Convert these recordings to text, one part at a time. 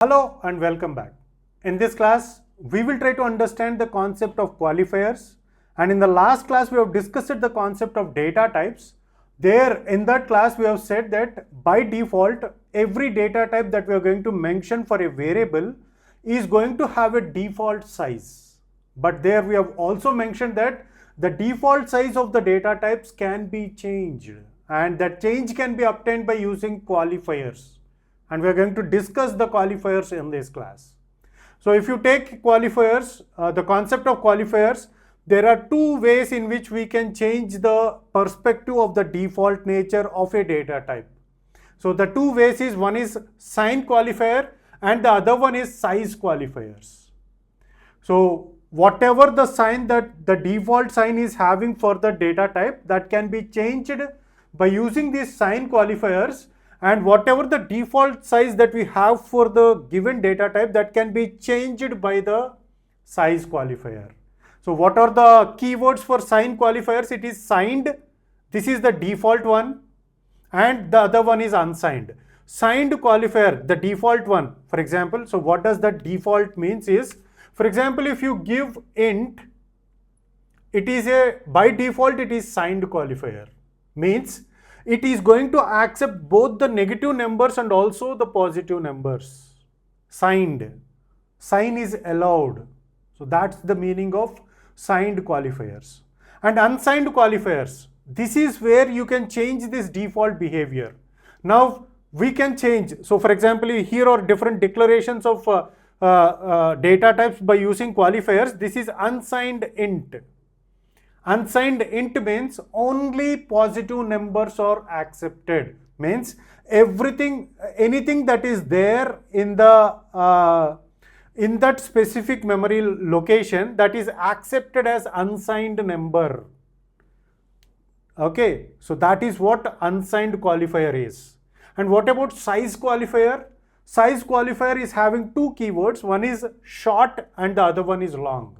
Hello and welcome back. In this class, we will try to understand the concept of qualifiers, and in the last class we have discussed the concept of data types. There in that class we have said that by default every data type that we are going to mention for a variable is going to have a default size. But there we have also mentioned that the default size of the data types can be changed, and that change can be obtained by using qualifiers. And we are going to discuss the qualifiers in this class. So if you take qualifiers, the concept of qualifiers, there are two ways in which we can change the perspective of the default nature of a data type. So the two ways is, one is sign qualifier and the other one is size qualifiers. So whatever the sign that the default sign is having for the data type, that can be changed by using these sign qualifiers, and whatever the default size that we have for the given data type, that can be changed by the size qualifier. So what are the keywords for sign qualifiers? It is signed, this is the default one, and the other one is unsigned. Signed qualifier, the default one, for example, so what does the default means is, for example, if you give int, it is by default it is signed qualifier, means it is going to accept both the negative numbers and also the positive numbers. Signed. Sign is allowed. So that's the meaning of signed qualifiers. And unsigned qualifiers, this is where you can change this default behavior. Now we can change. So for example, here are different declarations of data types by using qualifiers. This is unsigned int. Unsigned int means only positive numbers are accepted, means anything that is there in the in that specific memory location, that is accepted as unsigned number. Okay, so that is what unsigned qualifier is. And what about size qualifier? Size qualifier is having two keywords, one is short and the other one is long.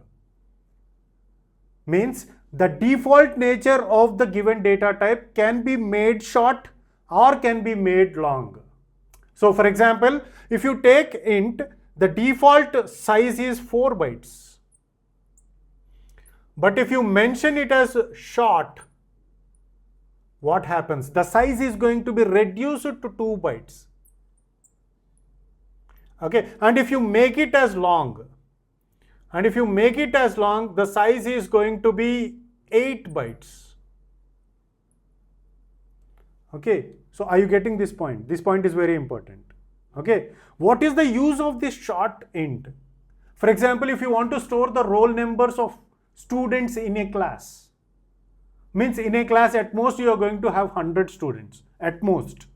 Means the default nature of the given data type can be made short or can be made long. So for example, if you take int, the default size is 4 bytes. But if you mention it as short, what happens? The size is going to be reduced to 2 bytes. Okay, and if you make it as long, the size is going to be 8 bytes. Okay, so are you getting this point? This point is very important. Okay, what is the use of this short int? For example, if you want to store the roll numbers of students in a class, means in a class at most you are going to have 100 students, at most.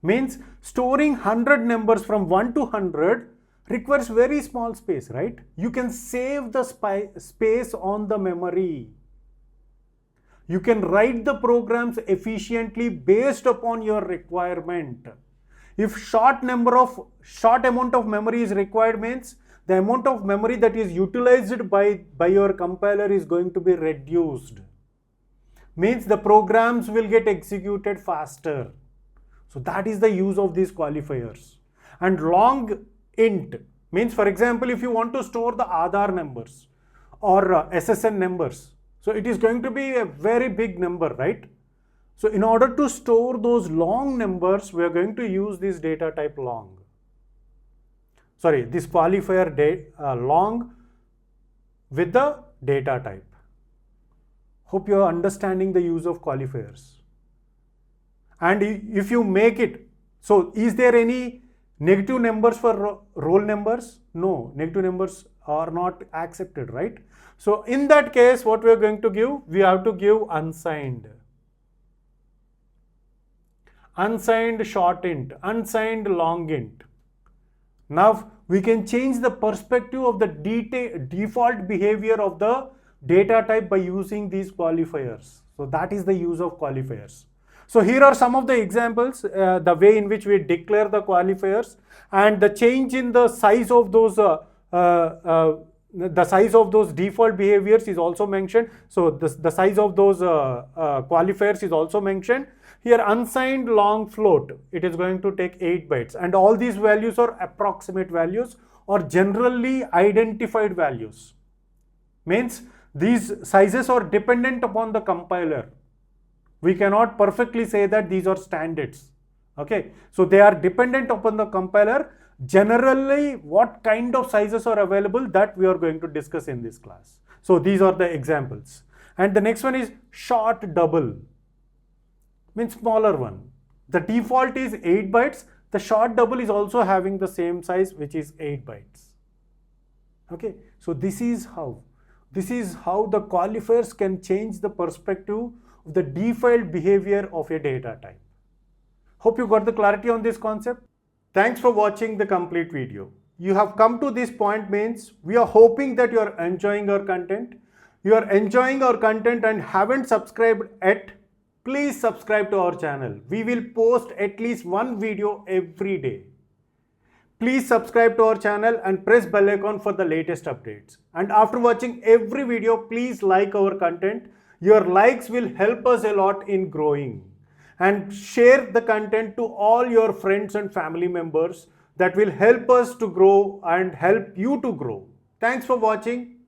Means storing 100 numbers from 1 to 100 requires very small space, right? You can save the space on the memory. You can write the programs efficiently based upon your requirement. If short amount of memory is required, means the amount of memory that is utilized by your compiler is going to be reduced. Means the programs will get executed faster. So that is the use of these qualifiers. And long int means, for example, if you want to store the Aadhaar numbers or SSN numbers, so it is going to be a very big number, right? So in order to store those long numbers, we are going to use this data type long. Sorry, this qualifier long with the data type. Hope you are understanding the use of qualifiers. And if you make it, so is there any negative numbers for roll numbers? No, negative numbers are not accepted, right? So in that case, what we are going to give? We have to give unsigned. Unsigned short int, unsigned long int. Now we can change the perspective of the default behavior of the data type by using these qualifiers. So that is the use of qualifiers. So here are some of the examples, the way in which we declare the qualifiers, and the change in the size of those default behaviors is also mentioned. So the size of those qualifiers is also mentioned. Here unsigned long float, it is going to take 8 bytes, and all these values are approximate values or generally identified values. Means these sizes are dependent upon the compiler. We cannot perfectly say that these are standards. Okay, so they are dependent upon the compiler. Generally, what kind of sizes are available, that we are going to discuss in this class. So these are the examples. And the next one is short double, means smaller one. The default is 8 bytes. The short double is also having the same size, which is 8 bytes. Okay, so this is how the qualifiers can change the perspective of the default behavior of a data type. Hope you got the clarity on this concept. Thanks for watching the complete video. You have come to this point, means we are hoping that you are enjoying our content. You are enjoying our content and haven't subscribed yet, please subscribe to our channel. We will post at least one video every day. Please subscribe to our channel and press bell icon for the latest updates. And after watching every video, please like our content. Your likes will help us a lot in growing. And share the content to all your friends and family members. That will help us to grow and help you to grow. Thanks for watching.